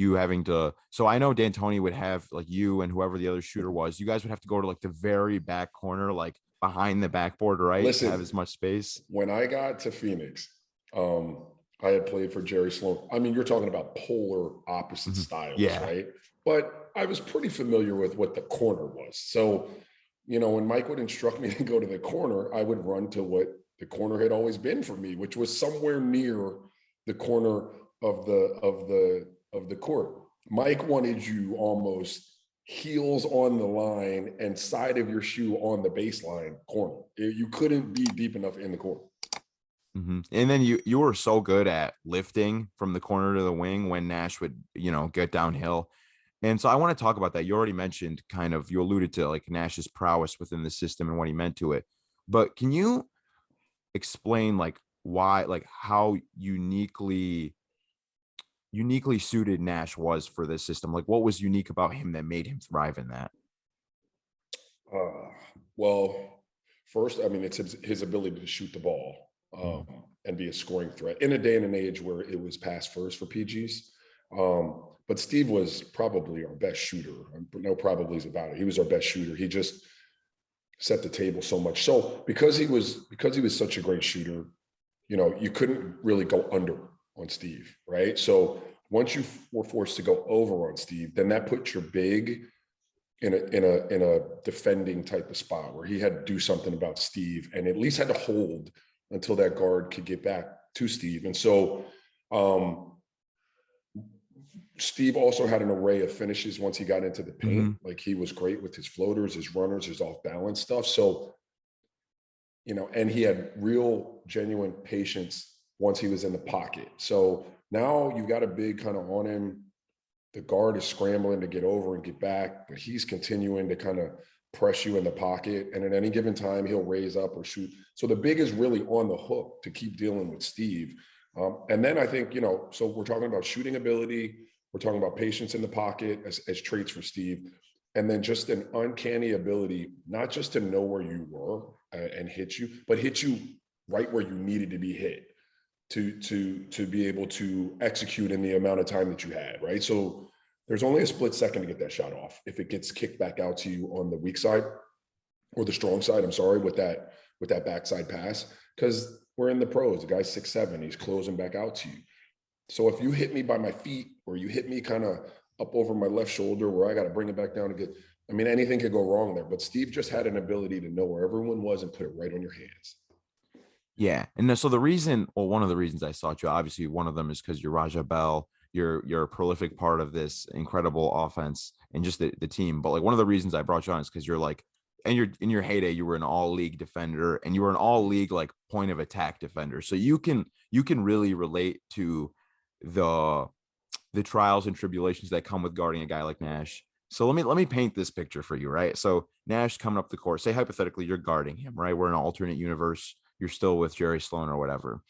you having to. So I know D'Antoni would have like you and whoever the other shooter was. You guys would have to go to like the very back corner, like behind the backboard, right, to have Listen, as much space. when I got to Phoenix, I had played for Jerry Sloan. I mean, you're talking about polar opposite Mhm. styles, Yeah. right? But I was pretty familiar with what the corner was. So, when Mike would instruct me to go to the corner, I would run to what the corner had always been for me, which was somewhere near the corner of the court. Mike wanted you almost heels on the line and side of your shoe on the baseline corner. You couldn't be deep enough in the corner. And then you were so good at lifting from the corner to the wing when Nash would, get downhill. And so I want to talk about that. You already mentioned you alluded to like Nash's prowess within the system and what he meant to it. But can you explain like why, like how uniquely suited Nash was for this system? Like what was unique about him that made him thrive in that? Uh, well, first, I mean, it's his ability to shoot the ball Mhm. and be a scoring threat in a day and an age where it was pass first for PGs. But Steve was probably our best shooter. No probablys about it. He was our best shooter. He just set the table so much. So because he was such a great shooter, you couldn't really go under on Steve, right? So once you were forced to go over on Steve, then that put your big in a defending type of spot where he had to do something about Steve and at least had to hold until that guard could get back to Steve. And so Steve also had an array of finishes once he got into the paint. Mhm. Like he was great with his floaters, his runners, his off balance stuff. So, and he had real genuine patience once he was in the pocket. So now you've got a big kind of on him. The guard is scrambling to get over and get back, but he's continuing to kind of press you in the pocket. And at any given time, he'll raise up or shoot. So the big is really on the hook to keep dealing with Steve. And then I think, so we're talking about shooting ability. We're talking about patience in the pocket as traits for Steve. And then just an uncanny ability, not just to know where you were and hit you, but hit you right where you needed to be hit to be able to execute in the amount of time that you had, right? So there's only a split second to get that shot off. If it gets kicked back out to you on the weak side or the strong side, I'm sorry, with that backside pass, because we're in the pros. The guy's 6'7", he's closing back out to you. So if you hit me by my feet or you hit me kind of up over my left shoulder where I got to bring it back down to get, I mean, anything could go wrong there. But Steve just had an ability to know where everyone was and put it right on your hands. Yeah. And so one of the reasons I sought you, obviously one of them is because you're Raja Bell, you're a prolific part of this incredible offense and just the team. But like one of the reasons I brought you on is because you're like, and you're in your heyday, you were an all league defender and you were an all league like point of attack defender. So you can really relate to the trials and tribulations that come with guarding a guy like Nash. So let me paint this picture for you, right? So Nash coming up the court, say hypothetically you're guarding him, right? We're in an alternate universe. You're still with Jerry Sloan or whatever.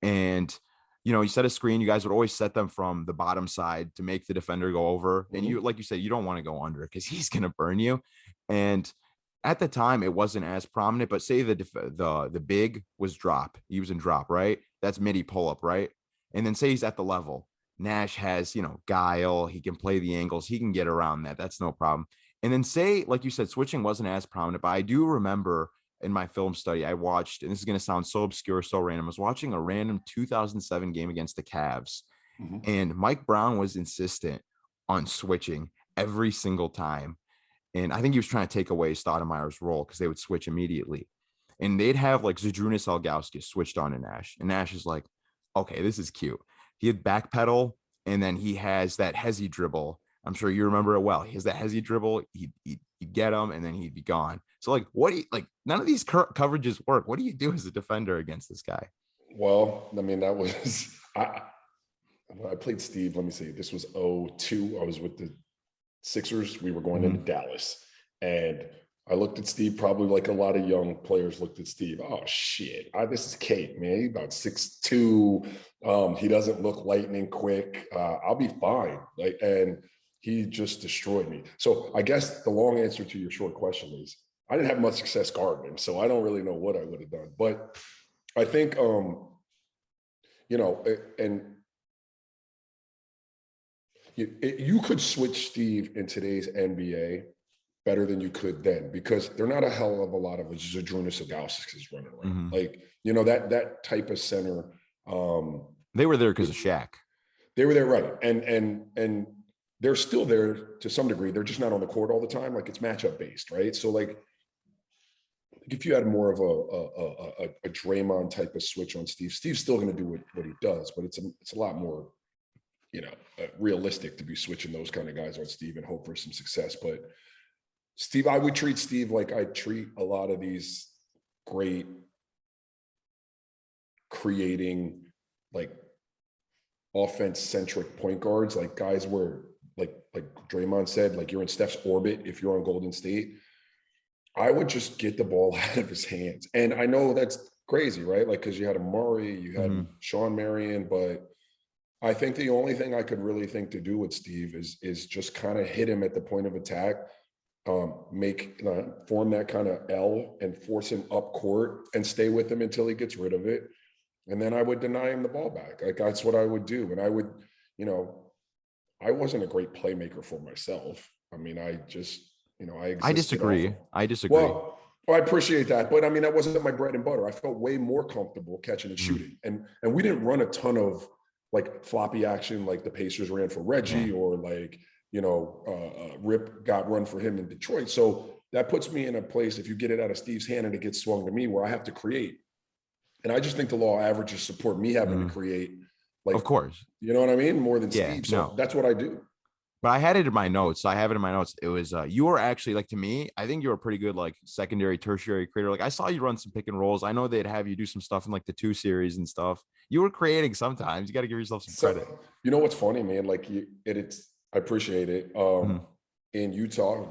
And you set a screen. You guys would always set them from the bottom side to make the defender go over. And Mm-hmm. like you said, you don't want to go under because he's going to burn you. And at the time, it wasn't as prominent. But say the big was drop. He was in drop, right? That's midi pull up, right? And then say he's at the level. Nash has guile. He can play the angles. He can get around that. That's no problem. And then say, like you said, switching wasn't as prominent. But I do remember in my film study, I watched, and this is going to sound so obscure, so random. I was watching a random 2007 game against the Cavs, Mm-hmm. and Mike Brown was insistent on switching every single time. And I think he was trying to take away Stoudemire's role because they would switch immediately. And they'd have like Zydrunas Ilgauskas switched on to Nash. And Nash is like, okay, this is cute. He had backpedal, and then he has that hezzy dribble. I'm sure you remember it well. He has that hezzy dribble. He'd get him, and then he'd be gone. So like, what do you like? None of these coverages work. What do you do as a defender against this guy? Well, I mean, that was I played Steve. Let me see. This was 02. I was with the Sixers. We were going into Mhm. Dallas, and I looked at Steve probably like a lot of young players looked at Steve. Oh shit! This is Kate, man. He's about 6'2". He doesn't look lightning quick. I'll be fine. And he just destroyed me. So I guess the long answer to your short question is I didn't have much success guarding him, so I don't really know what I would have done. But I think and You could switch Steve in today's NBA better than you could then, because they're not a hell of a lot of Zydrunas Ilgauskas running around. Mm-hmm. Like, that type of center. They were there because of Shaq. They were there, right? And they're still there to some degree. They're just not on the court all the time. Like, it's matchup based, right? So like, if you had more of a Draymond type of switch on Steve, Steve's still going to do what he does, but it's a lot more, realistic to be switching those kind of guys on Steve and hope for some success. But Steve, I would treat Steve like I treat a lot of these great creating, like, offense-centric point guards, like guys where, like Draymond said, like, you're in Steph's orbit if you're on Golden State. I would just get the ball out of his hands. And I know that's crazy, right? Like, because you had Amari, you had Sean Marion, but I think the only thing I could really think to do with Steve is just kind of hit him at the point of attack, form that kind of L and force him up court and stay with him until he gets rid of it. And then I would deny him the ball back. Like, that's what I would do. And I would, I wasn't a great playmaker for myself. I mean, I just, I existed. I disagree. Well, I appreciate that. But I mean, that wasn't my bread and butter. I felt way more comfortable catching and shooting. And we didn't run a ton of like floppy action like the Pacers ran for Reggie, or like, Rip got run for him in Detroit. So that puts me in a place, if you get it out of Steve's hand and it gets swung to me, where I have to create. And I just think the law of averages support me having to create. Like, of course. You know what I mean? More than Steve. So that's what I do. But I had it in my notes. I have it in my notes. It was you were actually, like, to me, I think you were a pretty good, like, secondary, tertiary creator. Like, I saw you run some pick and rolls. I know they'd have you do some stuff in like the 2 series and stuff. You were creating sometimes. You got to give yourself some credit. You know what's funny, man? Like, I appreciate it. In Utah,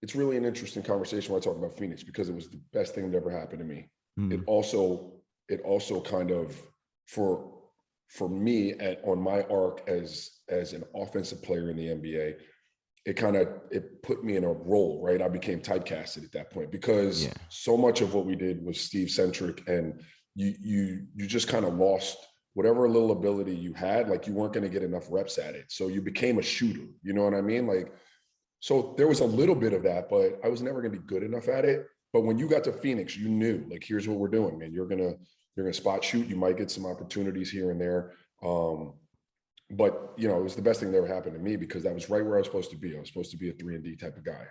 it's really an interesting conversation when I talk about Phoenix, because it was the best thing that ever happened to me. It also kind of, for me on my arc as an offensive player in the NBA, it put me in a role, right? I became typecasted at that point, because so much of what we did was Steve centric, and you just kind of lost whatever little ability you had. Like, you weren't going to get enough reps at it. So you became a shooter, you know what I mean? Like, so there was a little bit of that, but I was never going to be good enough at it. But when you got to Phoenix, you knew, like, here's what we're doing, man. You're going to spot shoot. You might get some opportunities here and there. But, it was the best thing that ever happened to me, because that was right where I was supposed to be. I was supposed to be a 3-and-D type of guy.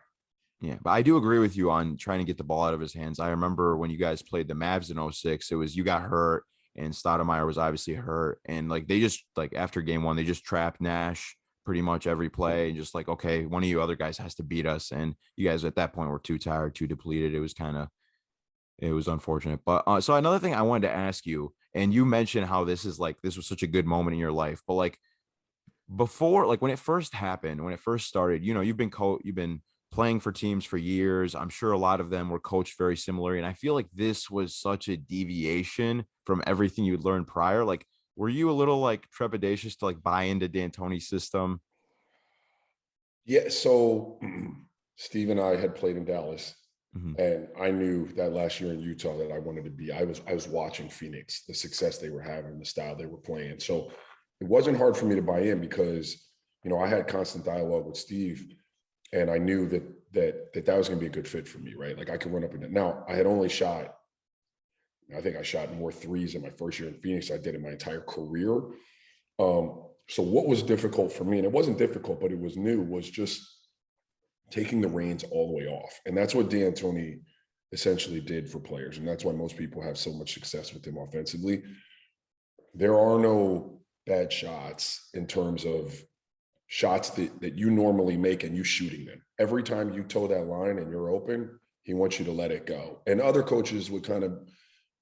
Yeah, but I do agree with you on trying to get the ball out of his hands. I remember when you guys played the Mavs in 2006, it was you got hurt and Stoudemire was obviously hurt. And like, they just, like, after game 1, they just trapped Nash pretty much every play, and just like, okay, one of you other guys has to beat us. And you guys at that point were too tired, too depleted. It was unfortunate. But so another thing I wanted to ask you, and you mentioned how this was such a good moment in your life, but like, before, like, when it first happened, when it first started, you've been playing for teams for years. I'm sure a lot of them were coached very similarly. And I feel like this was such a deviation from everything you'd learned prior. Like, were you a little, like, trepidatious to, like, buy into D'Antoni's system? Yeah. So Steve and I had played in Dallas, and I knew that last year in Utah that I wanted to be. I was watching Phoenix, the success they were having, the style they were playing. So it wasn't hard for me to buy in, because, I had constant dialogue with Steve, and I knew that was going to be a good fit for me, right? Like, I could run up and down. Now, I think I shot more threes in my first year in Phoenix than I did in my entire career. So what was difficult for me, and it wasn't difficult, but it was new, was just taking the reins all the way off. And that's what D'Antoni essentially did for players. And that's why most people have so much success with him offensively. There are no bad shots in terms of shots that you normally make and you shooting them. Every time you toe that line and you're open, he wants you to let it go. And other coaches would kind of,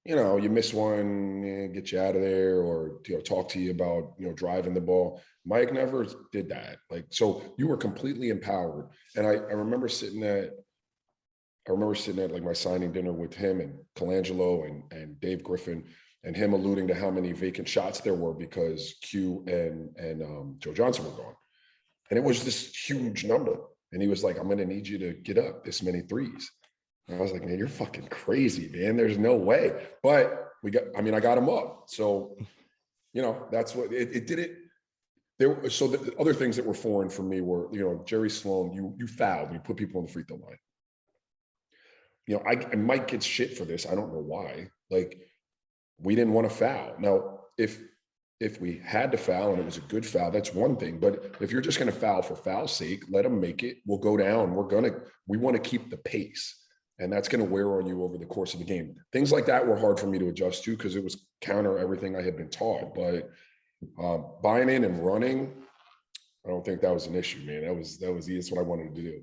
you miss one, get you out of there, or, talk to you about, driving the ball. Mike never did that. Like, so you were completely empowered. And I remember sitting at like my signing dinner with him and Colangelo and Dave Griffin, and him alluding to how many vacant shots there were because Q and Joe Johnson were gone. And it was this huge number. And he was like, I'm going to need you to get up this many threes. And I was like, man, you're fucking crazy, man. There's no way. But I got him up. So That's what it did it. So the other things that were foreign for me were, Jerry Sloan, you fouled, you put people on the free throw line. I might get shit for this. I don't know why. Like, we didn't want to foul. Now, if we had to foul and it was a good foul, that's one thing. But if you're just going to foul for foul's sake, let them make it. We'll go down. We want to keep the pace. And that's going to wear on you over the course of the game. Things like that were hard for me to adjust to because it was counter everything I had been taught. But buying in and running, I don't think that was an issue, man. That's what I wanted to do.